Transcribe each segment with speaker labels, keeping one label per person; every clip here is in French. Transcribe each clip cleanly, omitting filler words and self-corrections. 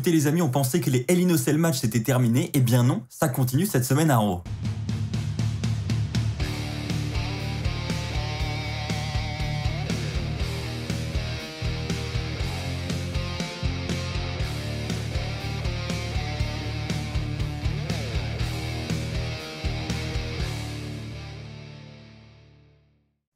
Speaker 1: écoutez les amis, on pensait que les Hell in a Cell match c'était terminé, et bien non, ça continue cette semaine à Raw.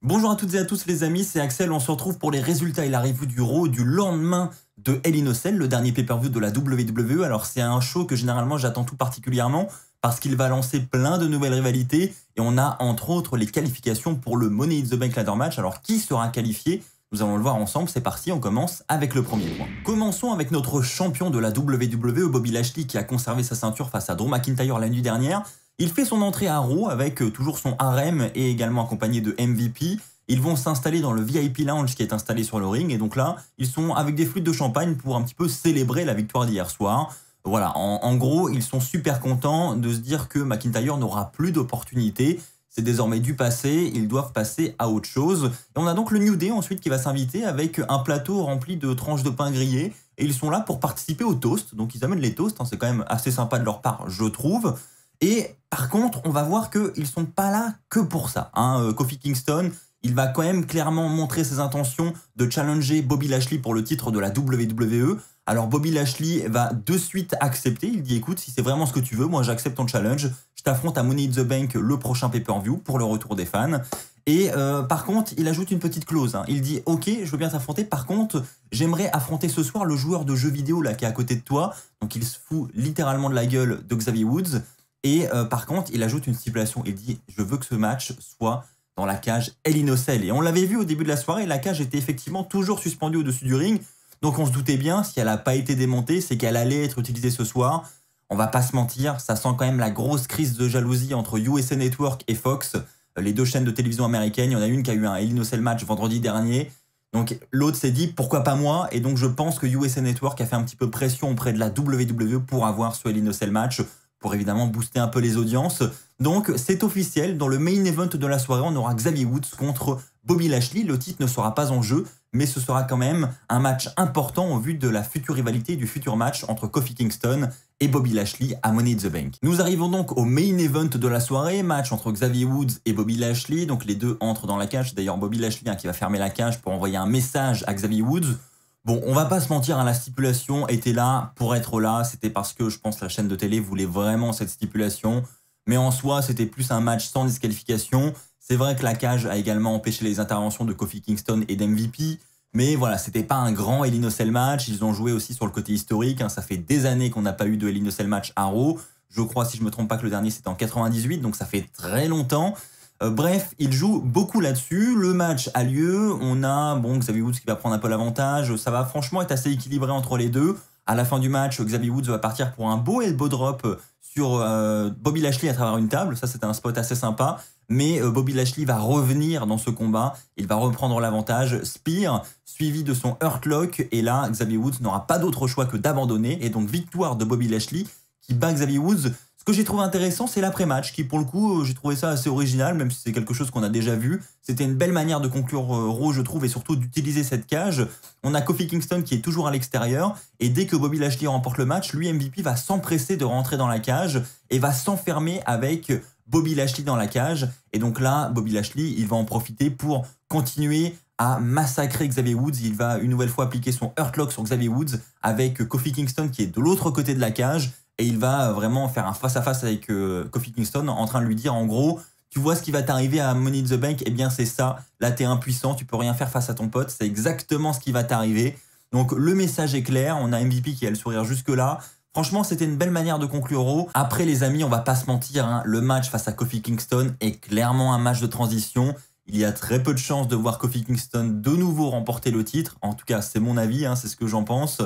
Speaker 1: Bonjour à toutes et à tous les amis, c'est Axel, on se retrouve pour les résultats et la review du Raw du lendemain de Hell in a Cell, le dernier pay-per-view de la WWE. Alors c'est un show que généralement j'attends tout particulièrement parce qu'il va lancer plein de nouvelles rivalités et on a entre autres les qualifications pour le Money in the Bank Ladder Match. Alors qui sera qualifié? Nous allons le voir ensemble, c'est parti, on commence avec le premier point. Commençons avec notre champion de la WWE, Bobby Lashley, qui a conservé sa ceinture face à Drew McIntyre la nuit dernière. Il fait son entrée à Raw avec toujours son harem et également accompagné de MVP. Ils vont s'installer dans le VIP Lounge qui est installé sur le ring. Et donc là, ils sont avec des flûtes de champagne pour un petit peu célébrer la victoire d'hier soir. Voilà, en gros, ils sont super contents de se dire que McIntyre n'aura plus d'opportunité. C'est désormais du passé, ils doivent passer à autre chose. Et on a donc le New Day ensuite qui va s'inviter avec un plateau rempli de tranches de pain grillé. Et ils sont là pour participer au toast. Donc ils amènent les toasts, hein, c'est quand même assez sympa de leur part, je trouve. Et par contre, on va voir qu'ils ne sont pas là que pour ça. Kofi Kingston, il va quand même clairement montrer ses intentions de challenger Bobby Lashley pour le titre de la WWE. Alors Bobby Lashley va de suite accepter. Il dit écoute, si c'est vraiment ce que tu veux, moi j'accepte ton challenge. Je t'affronte à Money in the Bank le prochain pay-per-view pour le retour des fans. Et par contre, il ajoute une petite clause. Il dit ok, je veux bien t'affronter. Par contre, j'aimerais affronter ce soir le joueur de jeux vidéo là qui est à côté de toi. Donc il se fout littéralement de la gueule de Xavier Woods. Et par contre, il ajoute une stipulation. Il dit je veux que ce match soit dans la cage Hell in a Cell. Et on l'avait vu au début de la soirée, la cage était effectivement toujours suspendue au-dessus du ring. Donc on se doutait bien, si elle n'a pas été démontée, c'est qu'elle allait être utilisée ce soir. On va pas se mentir, ça sent quand même la grosse crise de jalousie entre USA Network et Fox, les deux chaînes de télévision américaines. Il y en a une qui a eu un Hell in a Cell match vendredi dernier. Donc l'autre s'est dit pourquoi pas moi. Et donc je pense que USA Network a fait un petit peu pression auprès de la WWE pour avoir ce Hell in a Cell match, pour évidemment booster un peu les audiences. Donc c'est officiel, dans le main event de la soirée, on aura Xavier Woods contre Bobby Lashley. Le titre ne sera pas en jeu, mais ce sera quand même un match important au vu de la future rivalité du futur match entre Kofi Kingston et Bobby Lashley à Money in the Bank. Nous arrivons donc au main event de la soirée, match entre Xavier Woods et Bobby Lashley. Donc les deux entrent dans la cage, c'est d'ailleurs Bobby Lashley qui va fermer la cage pour envoyer un message à Xavier Woods. Bon, on va pas se mentir, la stipulation était là pour être là. C'était parce que je pense que la chaîne de télé voulait vraiment cette stipulation. Mais en soi, c'était plus un match sans disqualification. C'est vrai que la cage a également empêché les interventions de Kofi Kingston et d'MVP. Mais voilà, c'était pas un grand Hell in a Cell match. Ils ont joué aussi sur le côté historique. Ça fait des années qu'on n'a pas eu de Hell in a Cell match à Raw. Je crois, si je me trompe pas, que le dernier c'était en 98. Donc ça fait très longtemps. Bref, il joue beaucoup là-dessus. Le match a lieu. On a Xavier Woods qui va prendre un peu l'avantage. Ça va franchement être assez équilibré entre les deux. À la fin du match, Xavier Woods va partir pour un beau elbow drop sur Bobby Lashley à travers une table. Ça, c'était un spot assez sympa. Mais Bobby Lashley va revenir dans ce combat. Il va reprendre l'avantage. Spear, suivi de son Hurt Lock. Et là, Xavier Woods n'aura pas d'autre choix que d'abandonner. Et donc, victoire de Bobby Lashley qui bat Xavier Woods. Ce que j'ai trouvé intéressant, c'est l'après-match, qui pour le coup, j'ai trouvé ça assez original, même si c'est quelque chose qu'on a déjà vu. C'était une belle manière de conclure Raw, je trouve, et surtout d'utiliser cette cage. On a Kofi Kingston qui est toujours à l'extérieur, et dès que Bobby Lashley remporte le match, lui, MVP, va s'empresser de rentrer dans la cage, et va s'enfermer avec Bobby Lashley dans la cage. Et donc là, Bobby Lashley, il va en profiter pour continuer à massacrer Xavier Woods. Il va une nouvelle fois appliquer son Hurt Lock sur Xavier Woods, avec Kofi Kingston qui est de l'autre côté de la cage. Et il va vraiment faire un face-à-face avec Kofi Kingston en train de lui dire en gros, tu vois ce qui va t'arriver à Money in the Bank, eh bien c'est ça, là t'es impuissant, tu peux rien faire face à ton pote, c'est exactement ce qui va t'arriver. Donc le message est clair, on a MVP qui a le sourire jusque là. Franchement, c'était une belle manière de conclure Raw. Après les amis, on va pas se mentir, le match face à Kofi Kingston est clairement un match de transition. Il y a très peu de chances de voir Kofi Kingston de nouveau remporter le titre. En tout cas, c'est mon avis, c'est ce que j'en pense.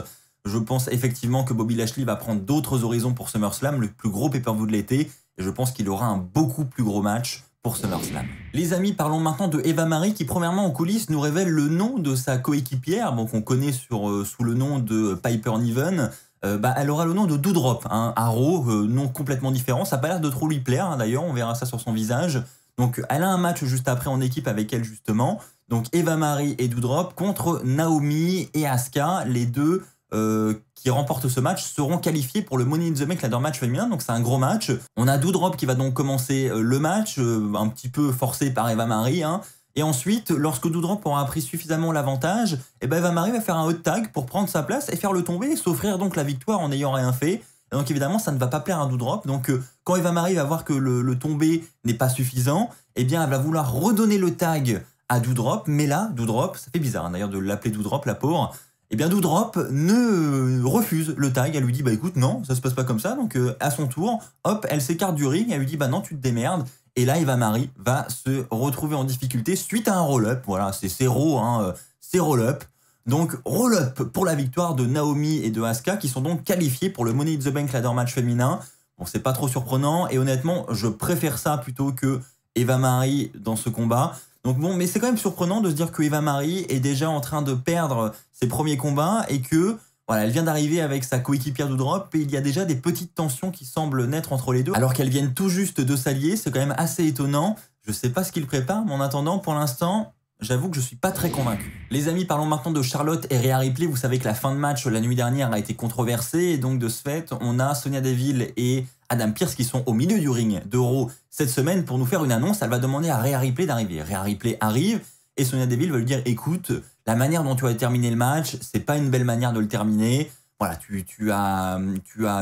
Speaker 1: Je pense effectivement que Bobby Lashley va prendre d'autres horizons pour SummerSlam, le plus gros pay-per-view de l'été. Et je pense qu'il aura un beaucoup plus gros match pour SummerSlam. Les amis, parlons maintenant de Eva Marie qui, premièrement, en coulisses, nous révèle le nom de sa coéquipière, qu'on connaît sous le nom de Piper Niven. Elle aura le nom de Doudrop, à Raw, nom complètement différent. Ça n'a pas l'air de trop lui plaire, d'ailleurs, on verra ça sur son visage. Donc, elle a un match juste après en équipe avec elle, justement. Donc, Eva Marie et Doudrop contre Naomi et Asuka, les deux qui remportent ce match seront qualifiés pour le Money in the Bank Ladder Match féminin, donc c'est un gros match. On a Doudrop qui va donc commencer le match, un petit peu forcé par Eva Marie, hein. Et ensuite, lorsque Doudrop aura pris suffisamment l'avantage, Eva Marie va faire un hot tag pour prendre sa place et faire le tomber et s'offrir donc la victoire en n'ayant rien fait. Et donc évidemment, ça ne va pas plaire à Doudrop. Donc quand Eva Marie va voir que le tombé n'est pas suffisant, eh bien elle va vouloir redonner le tag à Doudrop. Mais là, Doudrop, ça fait bizarre hein, d'ailleurs de l'appeler Doudrop, la pauvre. Eh bien Doudrop ne refuse le tag. Elle lui dit bah écoute non, ça se passe pas comme ça. Donc à son tour, hop, elle s'écarte du ring. Elle lui dit bah non, tu te démerdes. Et là, Eva Marie va se retrouver en difficulté suite à un roll-up. Voilà, c'est raw, hein, c'est roll-up. Donc, roll-up pour la victoire de Naomi et de Asuka qui sont donc qualifiés pour le Money in the Bank Ladder Match féminin. Bon, c'est pas trop surprenant et honnêtement, je préfère ça plutôt que Eva Marie dans ce combat. Donc bon, mais c'est quand même surprenant de se dire que Eva Marie est déjà en train de perdre ses premiers combats et que voilà, elle vient d'arriver avec sa coéquipière Doudrop et il y a déjà des petites tensions qui semblent naître entre les deux. Alors qu'elles viennent tout juste de s'allier, c'est quand même assez étonnant. Je sais pas ce qu'ils préparent, mais en attendant, pour l'instant, j'avoue que je suis pas très convaincu. Les amis, parlons maintenant de Charlotte et Rhea Ripley. Vous savez que la fin de match la nuit dernière a été controversée et donc de ce fait, on a Sonya Deville et Adam Pearce qui sont au milieu du ring de Raw cette semaine pour nous faire une annonce. Elle va demander à Rhea Ripley d'arriver. Rhea Ripley arrive et Sonya Deville va lui dire écoute, la manière dont tu as terminé le match, c'est pas une belle manière de le terminer. Voilà, tu as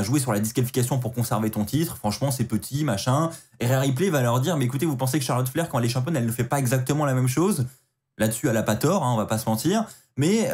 Speaker 1: joué sur la disqualification pour conserver ton titre. Franchement, c'est petit, machin. Et Rhea Ripley va leur dire mais écoutez, vous pensez que Charlotte Flair, quand elle est championne, elle ne fait pas exactement la même chose? Là-dessus, elle a pas tort, hein, on va pas se mentir. Mais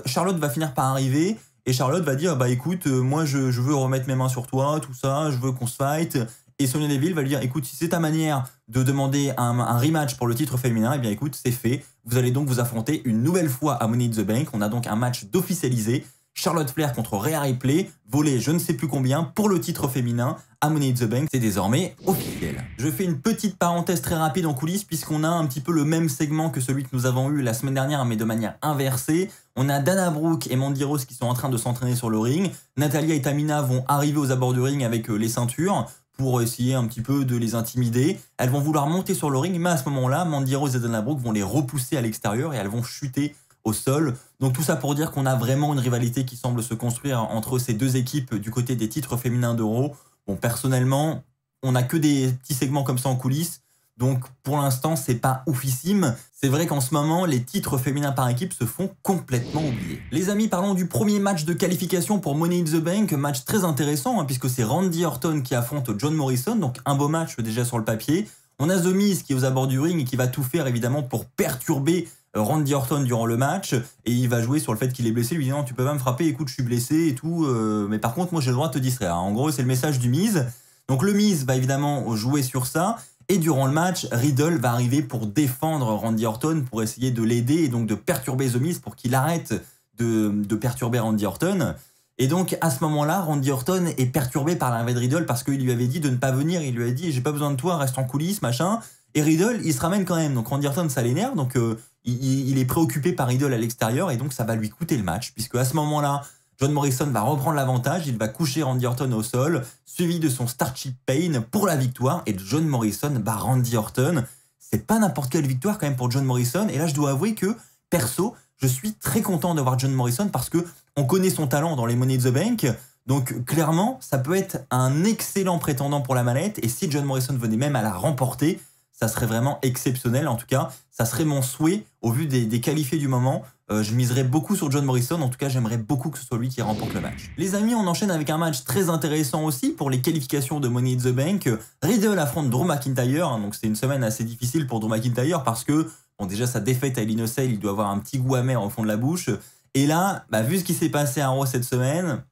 Speaker 1: Charlotte va finir par arriver et Charlotte va dire bah écoute, moi je veux remettre mes mains sur toi, tout ça, je veux qu'on se fight. Et Sonya Deville va lui dire écoute, si c'est ta manière de demander un rematch pour le titre féminin, eh bien écoute, c'est fait. Vous allez donc vous affronter une nouvelle fois à Money in the Bank. On a donc un match d'officialisé. Charlotte Flair contre Rhea Ripley, volé je ne sais plus combien pour le titre féminin à Money in the Bank, c'est désormais officiel. Je fais une petite parenthèse très rapide en coulisses puisqu'on a un petit peu le même segment que celui que nous avons eu la semaine dernière mais de manière inversée. On a Dana Brooke et Mandy Rose qui sont en train de s'entraîner sur le ring. Natalya et Tamina vont arriver aux abords du ring avec les ceintures pour essayer un petit peu de les intimider. Elles vont vouloir monter sur le ring mais à ce moment-là, Mandy Rose et Dana Brooke vont les repousser à l'extérieur et elles vont chuter au sol. Donc tout ça pour dire qu'on a vraiment une rivalité qui semble se construire entre ces deux équipes du côté des titres féminins d'Euro. Bon, personnellement, on n'a que des petits segments comme ça en coulisses. Donc pour l'instant, c'est pas oufissime. C'est vrai qu'en ce moment, les titres féminins par équipe se font complètement oublier. Les amis, parlons du premier match de qualification pour Money in the Bank. Match très intéressant hein, puisque c'est Randy Orton qui affronte John Morrison. Donc un beau match déjà sur le papier. On a The Miz qui est aux abords du ring et qui va tout faire évidemment pour perturber Randy Orton durant le match et il va jouer sur le fait qu'il est blessé, lui dit non tu peux pas me frapper, écoute je suis blessé et tout, mais par contre moi j'ai le droit de te distraire. En gros c'est le message du Miz. Donc le Miz va évidemment jouer sur ça et durant le match Riddle va arriver pour défendre Randy Orton pour essayer de l'aider et donc de perturber The Miz pour qu'il arrête de perturber Randy Orton. Et donc à ce moment-là Randy Orton est perturbé par l'arrivée de Riddle parce qu'il lui avait dit de ne pas venir, il lui a dit j'ai pas besoin de toi, reste en coulisses machin. Et Riddle, il se ramène quand même. Donc Randy Orton, ça l'énerve. Donc il est préoccupé par Riddle à l'extérieur. Et donc ça va lui coûter le match. Puisque à ce moment-là, John Morrison va reprendre l'avantage. Il va coucher Randy Orton au sol. Suivi de son Starship Pain pour la victoire. Et John Morrison bat Randy Orton. C'est pas n'importe quelle victoire quand même pour John Morrison. Et là, je dois avouer que, perso, je suis très content de voir John Morrison. Parce que on connaît son talent dans les Money in the Bank. Donc clairement, ça peut être un excellent prétendant pour la mallette. Et si John Morrison venait même à la remporter, ça serait vraiment exceptionnel. En tout cas, ça serait mon souhait au vu des qualifiés du moment. Je miserais beaucoup sur John Morrison. En tout cas, j'aimerais beaucoup que ce soit lui qui remporte le match. Les amis, on enchaîne avec un match très intéressant aussi pour les qualifications de Money in the Bank. Riddle affronte Drew McIntyre. Donc c'est une semaine assez difficile pour Drew McIntyre parce que bon, déjà sa défaite à Hell in a Cell, il doit avoir un petit goût amer au fond de la bouche. Et là, vu ce qui s'est passé à Raw cette semaine,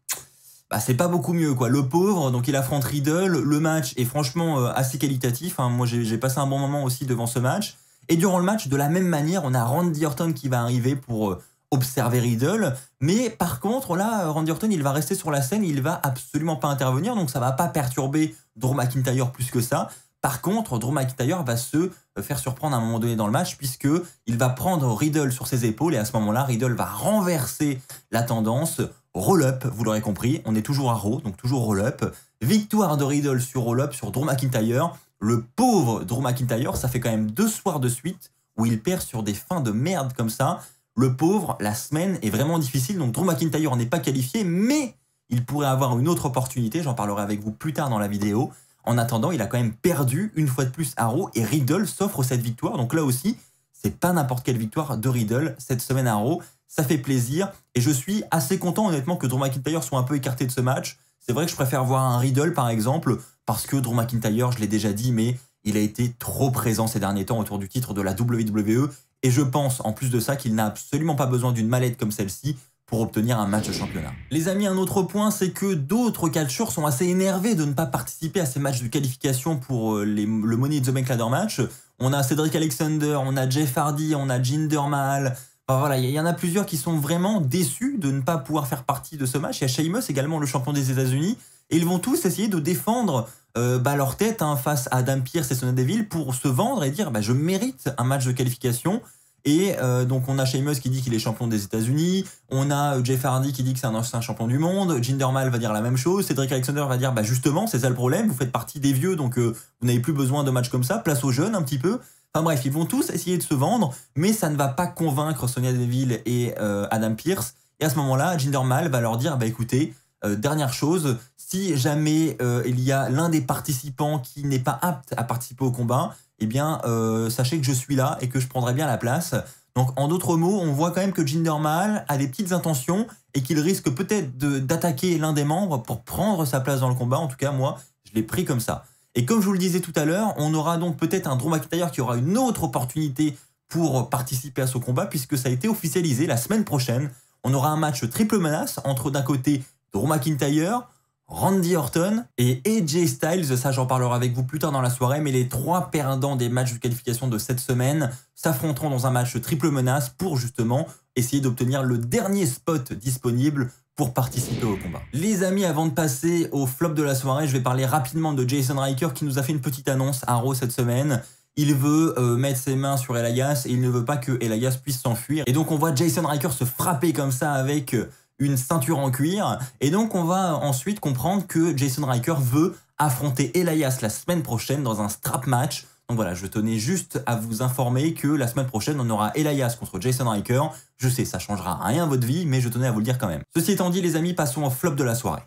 Speaker 1: c'est pas beaucoup mieux quoi. Le pauvre, donc il affronte Riddle, le match est franchement assez qualitatif, hein. Moi j'ai passé un bon moment aussi devant ce match. Et durant le match, de la même manière, on a Randy Orton qui va arriver pour observer Riddle. Mais par contre, là, Randy Orton, il va rester sur la scène, il va absolument pas intervenir, donc ça va pas perturber Drew McIntyre plus que ça. Par contre, Drew McIntyre va se faire surprendre à un moment donné dans le match puisque il va prendre Riddle sur ses épaules et à ce moment-là, Riddle va renverser la tendance. Roll-up, vous l'aurez compris, on est toujours à Raw, donc toujours roll-up. Victoire de Riddle sur roll-up sur Drew McIntyre. Le pauvre Drew McIntyre, ça fait quand même 2 soirs de suite où il perd sur des fins de merde comme ça. Le pauvre, la semaine est vraiment difficile, donc Drew McIntyre n'est pas qualifié, mais il pourrait avoir une autre opportunité, j'en parlerai avec vous plus tard dans la vidéo. En attendant, il a quand même perdu une fois de plus à Raw et Riddle s'offre cette victoire. Donc là aussi, c'est pas n'importe quelle victoire de Riddle cette semaine à Raw. Ça fait plaisir et je suis assez content honnêtement que Drew McIntyre soit un peu écarté de ce match. C'est vrai que je préfère voir un Riddle par exemple parce que Drew McIntyre, je l'ai déjà dit, mais il a été trop présent ces derniers temps autour du titre de la WWE et je pense en plus de ça qu'il n'a absolument pas besoin d'une mallette comme celle-ci pour obtenir un match de championnat. Les amis, un autre point, c'est que d'autres catcheurs sont assez énervés de ne pas participer à ces matchs de qualification pour le Money in the Bank Ladder Match. On a Cedric Alexander, on a Jeff Hardy, on a Jinder Mahal. Enfin, voilà, il y en a plusieurs qui sont vraiment déçus de ne pas pouvoir faire partie de ce match. Il y a Sheamus également, le champion des États-Unis, et ils vont tous essayer de défendre leur tête face à Adam Pearce et Sonya Deville pour se vendre et dire je mérite un match de qualification. Et donc on a Sheamus qui dit qu'il est champion des États-Unis, on a Jeff Hardy qui dit que c'est un ancien champion du monde, Jinder Mahal va dire la même chose, Cedric Alexander va dire justement c'est ça le problème, vous faites partie des vieux donc vous n'avez plus besoin de matchs comme ça, place aux jeunes un petit peu. Enfin bref, ils vont tous essayer de se vendre, mais ça ne va pas convaincre Sonya Deville et Adam Pearce. Et à ce moment-là, Jinder Mahal va leur dire écoutez, dernière chose, si jamais il y a l'un des participants qui n'est pas apte à participer au combat, eh bien, sachez que je suis là et que je prendrai bien la place. Donc, en d'autres mots, on voit quand même que Jinder Mahal a des petites intentions et qu'il risque peut-être d'attaquer l'un des membres pour prendre sa place dans le combat. En tout cas, moi, je l'ai pris comme ça. Et comme je vous le disais tout à l'heure, on aura donc peut-être un Drew McIntyre qui aura une autre opportunité pour participer à ce combat puisque ça a été officialisé la semaine prochaine. On aura un match triple menace entre d'un côté Drew McIntyre, Randy Orton et AJ Styles, ça j'en parlerai avec vous plus tard dans la soirée, mais les trois perdants des matchs de qualification de cette semaine s'affronteront dans un match triple menace pour justement essayer d'obtenir le dernier spot disponible pour participer au combat. Les amis, avant de passer au flop de la soirée, je vais parler rapidement de Jason Riker qui nous a fait une petite annonce à Raw cette semaine. Il veut mettre ses mains sur Elias et il ne veut pas que Elias puisse s'enfuir. Et donc on voit Jason Riker se frapper comme ça avec une ceinture en cuir. Et donc, on va ensuite comprendre que Jason Riker veut affronter Elias la semaine prochaine dans un strap match. Donc voilà, je tenais juste à vous informer que la semaine prochaine, on aura Elias contre Jason Riker. Je sais, ça changera rien à votre vie, mais je tenais à vous le dire quand même. Ceci étant dit, les amis, passons au flop de la soirée.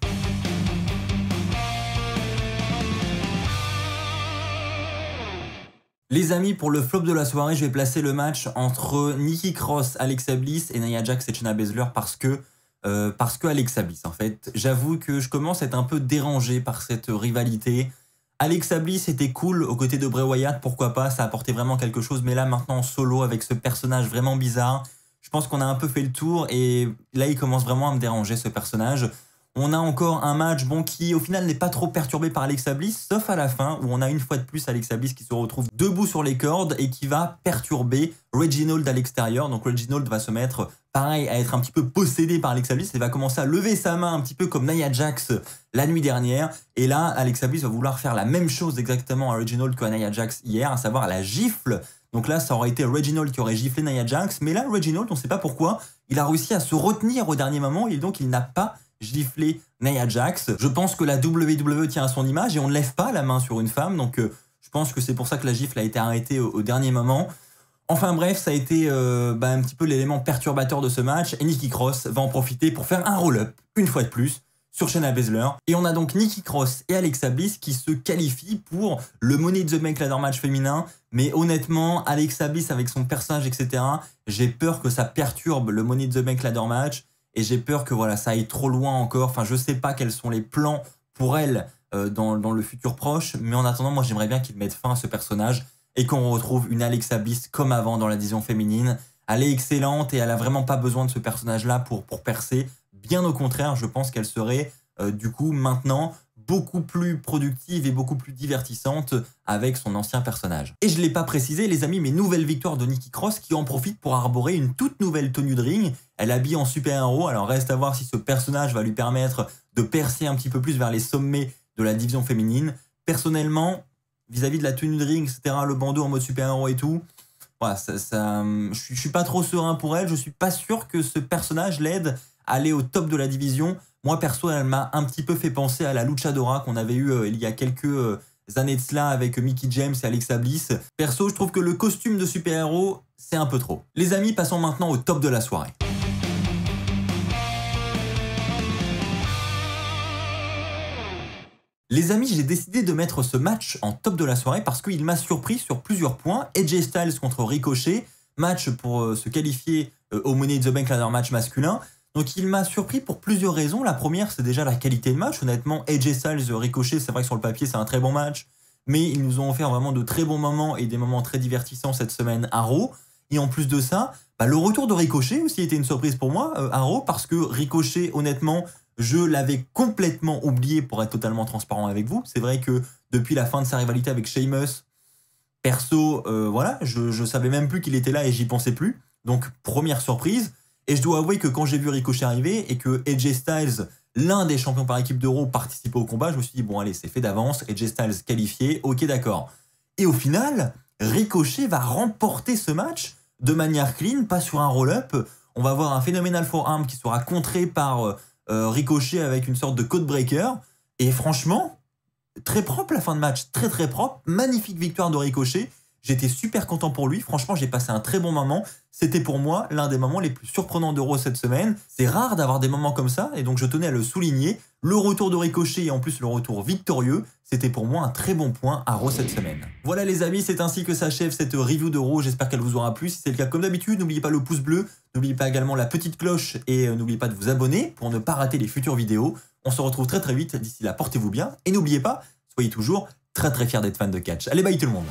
Speaker 1: Les amis, pour le flop de la soirée, je vais placer le match entre Nikki Cross, Alexa Bliss et Nia Jax et Shayna Baszler parce que Alexa Bliss, en fait, j'avoue que je commence à être un peu dérangé par cette rivalité. Alexa Bliss était cool aux côtés de Bray Wyatt, pourquoi pas, ça apportait vraiment quelque chose, mais là maintenant en solo avec ce personnage vraiment bizarre, je pense qu'on a un peu fait le tour et là il commence vraiment à me déranger ce personnage. On a encore un match qui au final n'est pas trop perturbé par Alexa Bliss, sauf à la fin où on a une fois de plus Alexa Bliss qui se retrouve debout sur les cordes et qui va perturber Reginald à l'extérieur. Donc Reginald va se mettre pareil à être un petit peu possédé par Alexa Bliss et va commencer à lever sa main un petit peu comme Nia Jax la nuit dernière. Et là Alexa Bliss va vouloir faire la même chose exactement à Reginald qu'à Nia Jax hier, à savoir la gifle. Donc là ça aurait été Reginald qui aurait giflé Nia Jax, mais là Reginald on ne sait pas pourquoi, il a réussi à se retenir au dernier moment et donc il n'a pas gifler Nia Jax. Je pense que la WWE tient à son image et on ne lève pas la main sur une femme, donc je pense que c'est pour ça que la gifle a été arrêtée au dernier moment. Enfin bref, ça a été un petit peu l'élément perturbateur de ce match et Nikki Cross va en profiter pour faire un roll-up, une fois de plus, sur Shayna Baszler. Et on a donc Nikki Cross et Alexa Bliss qui se qualifient pour le Money in the Bank Ladder Match féminin. Mais honnêtement, Alexa Bliss avec son personnage, etc., j'ai peur que ça perturbe le Money in the Bank Ladder Match. Et j'ai peur que voilà, ça aille trop loin encore. Enfin, je sais pas quels sont les plans pour elle dans le futur proche. Mais en attendant, moi, j'aimerais bien qu'ils mettent fin à ce personnage et qu'on retrouve une Alexa Bliss comme avant dans la division féminine. Elle est excellente et elle a vraiment pas besoin de ce personnage-là pour percer. Bien au contraire, je pense qu'elle serait du coup maintenant beaucoup plus productive et beaucoup plus divertissante avec son ancien personnage. Et je ne l'ai pas précisé, les amis, mais nouvelle victoire de Nikki Cross qui en profite pour arborer une toute nouvelle tenue de ring. Elle habille en super-héros, alors reste à voir si ce personnage va lui permettre de percer un petit peu plus vers les sommets de la division féminine. Personnellement, vis-à-vis de la tenue de ring, etc., le bandeau en mode super-héros et tout, voilà, je suis pas trop serein pour elle, je suis pas sûr que ce personnage l'aide à aller au top de la division. Moi, perso, elle m'a un petit peu fait penser à la Luchadora qu'on avait eu il y a quelques années de cela avec Mickie James et Alexa Bliss. Perso, je trouve que le costume de super-héros, c'est un peu trop. Les amis, passons maintenant au top de la soirée. Les amis, j'ai décidé de mettre ce match en top de la soirée parce qu'il m'a surpris sur plusieurs points. AJ Styles contre Ricochet, match pour se qualifier au Money in the Bank ladder match masculin. Donc il m'a surpris pour plusieurs raisons. La première, c'est déjà la qualité de match. Honnêtement, AJ Styles, Ricochet, c'est vrai que sur le papier, c'est un très bon match. Mais ils nous ont offert vraiment de très bons moments et des moments très divertissants cette semaine à Raw. Et en plus de ça, le retour de Ricochet aussi était une surprise pour moi à Raw parce que Ricochet, honnêtement, je l'avais complètement oublié pour être totalement transparent avec vous. C'est vrai que depuis la fin de sa rivalité avec Sheamus, perso, voilà, je savais même plus qu'il était là et j'y pensais plus. Donc, première surprise. Et je dois avouer que quand j'ai vu Ricochet arriver et que AJ Styles, l'un des champions par équipe d'Euro, participait au combat, je me suis dit, bon allez, c'est fait d'avance, AJ Styles qualifié, ok d'accord. Et au final, Ricochet va remporter ce match de manière clean, pas sur un roll-up. On va avoir un phénoménal forearm qui sera contré par Ricochet avec une sorte de code breaker. Et franchement, très propre la fin de match, très très propre. Magnifique victoire de Ricochet. J'étais super content pour lui. Franchement, j'ai passé un très bon moment. C'était pour moi l'un des moments les plus surprenants de Raw cette semaine. C'est rare d'avoir des moments comme ça et donc je tenais à le souligner. Le retour de Ricochet et en plus le retour victorieux, c'était pour moi un très bon point à Raw cette semaine. Voilà les amis, c'est ainsi que s'achève cette review de Raw. J'espère qu'elle vous aura plu. Si c'est le cas, comme d'habitude, n'oubliez pas le pouce bleu, n'oubliez pas également la petite cloche et n'oubliez pas de vous abonner pour ne pas rater les futures vidéos. On se retrouve très très vite. D'ici là, portez-vous bien et n'oubliez pas, soyez toujours très très fiers d'être fan de catch. Allez, bye tout le monde.